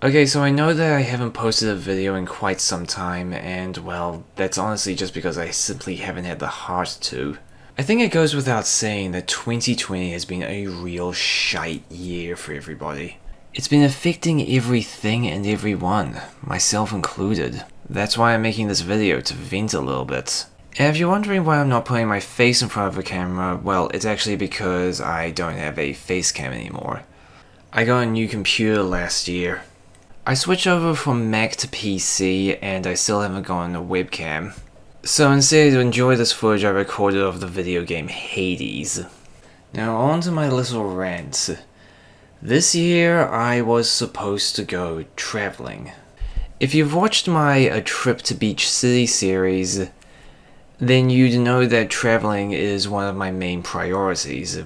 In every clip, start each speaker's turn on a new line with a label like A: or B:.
A: Okay, so I know that I haven't posted a video in quite some time, and well, that's honestly just because I simply haven't had the heart to. I think it goes without saying that 2020 has been a real shite year for everybody. It's been affecting everything and everyone, myself included. That's why I'm making this video, to vent a little bit. And if you're wondering why I'm not putting my face in front of a camera, well, it's actually because I don't have a face cam anymore. I got a new computer last year. I switched over from Mac to PC, and I still haven't gotten a webcam. So instead, to enjoy this footage I recorded of the video game Hades. Now on to my little rant. This year, I was supposed to go traveling. If you've watched my A Trip to Beach City series, then you'd know that traveling is one of my main priorities,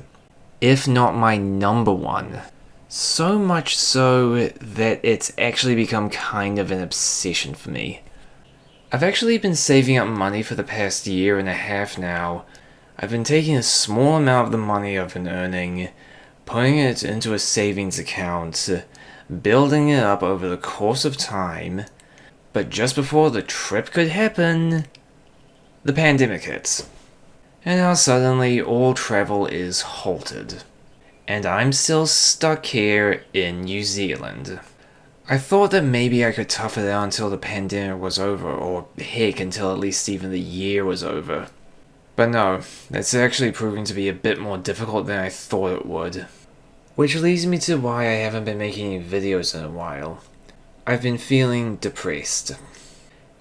A: if not my number one. So much so that it's actually become kind of an obsession for me. I've actually been saving up money for the past year and a half now. I've been taking a small amount of the money I've been earning, putting it into a savings account, building it up over the course of time, but just before the trip could happen, the pandemic hits. And now suddenly all travel is halted. And I'm still stuck here in New Zealand. I thought that maybe I could tough it out until the pandemic was over, or heck, until at least even the year was over. But no, that's actually proving to be a bit more difficult than I thought it would. Which leads me to why I haven't been making any videos in a while. I've been feeling depressed.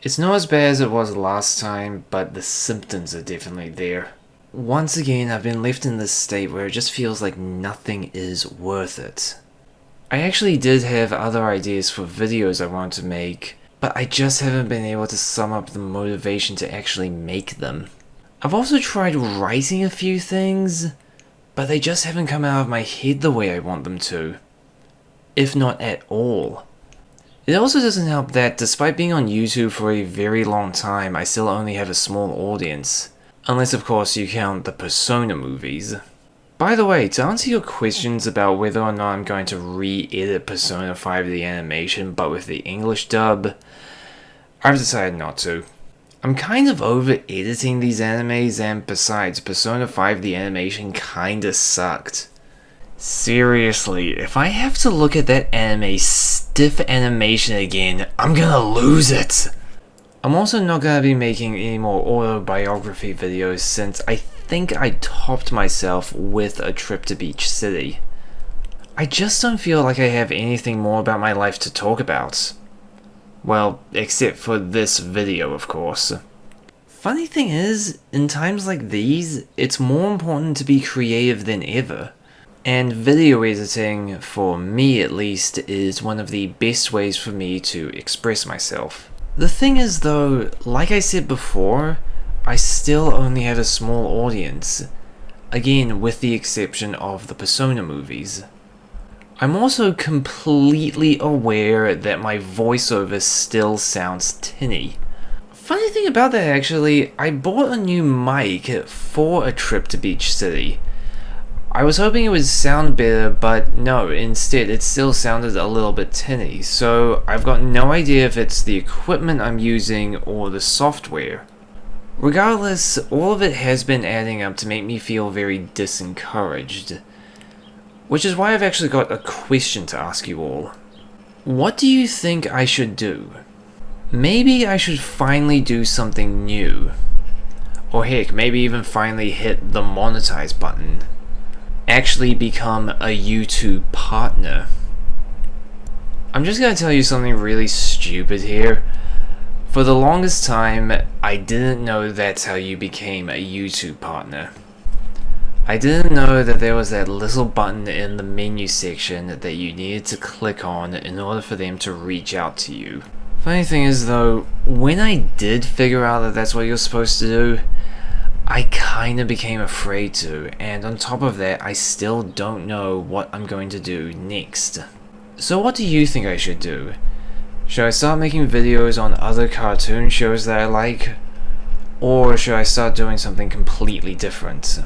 A: It's not as bad as it was last time, but the symptoms are definitely there. Once again, I've been left in this state where it just feels like nothing is worth it. I actually did have other ideas for videos I wanted to make, but I just haven't been able to sum up the motivation to actually make them. I've also tried writing a few things, but they just haven't come out of my head the way I want them to. If not at all. It also doesn't help that despite being on YouTube for a very long time, I still only have a small audience. Unless of course you count the Persona movies. By the way, to answer your questions about whether or not I'm going to re-edit Persona 5 the animation but with the English dub, I've decided not to. I'm kind of over editing these animes, and besides, Persona 5 the animation kinda sucked. Seriously, if I have to look at that anime stiff animation again, I'm gonna lose it! I'm also not gonna be making any more autobiography videos since I think I topped myself with A Trip to Beach City. I just don't feel like I have anything more about my life to talk about. Well, except for this video, of course. Funny thing is, in times like these, it's more important to be creative than ever. And video editing, for me at least, is one of the best ways for me to express myself. The thing is though, like I said before, I still only have a small audience. Again, with the exception of the Persona movies. I'm also completely aware that my voiceover still sounds tinny. Funny thing about that actually, I bought a new mic for A Trip to Beach City. I was hoping it would sound better, but no, instead it still sounded a little bit tinny, so I've got no idea if it's the equipment I'm using or the software. Regardless, all of it has been adding up to make me feel very disencouraged. Which is why I've actually got a question to ask you all. What do you think I should do? Maybe I should finally do something new. Or heck, maybe even finally hit the monetize button. Actually become a YouTube partner. I'm just gonna tell you something really stupid here. For the longest time, I didn't know that's how you became a YouTube partner. I didn't know that there was that little button in the menu section that you needed to click on in order for them to reach out to you. Funny thing is though, when I did figure out that that's what you're supposed to do, I kinda became afraid to, and on top of that, I still don't know what I'm going to do next. So what do you think I should do? Should I start making videos on other cartoon shows that I like? Or should I start doing something completely different?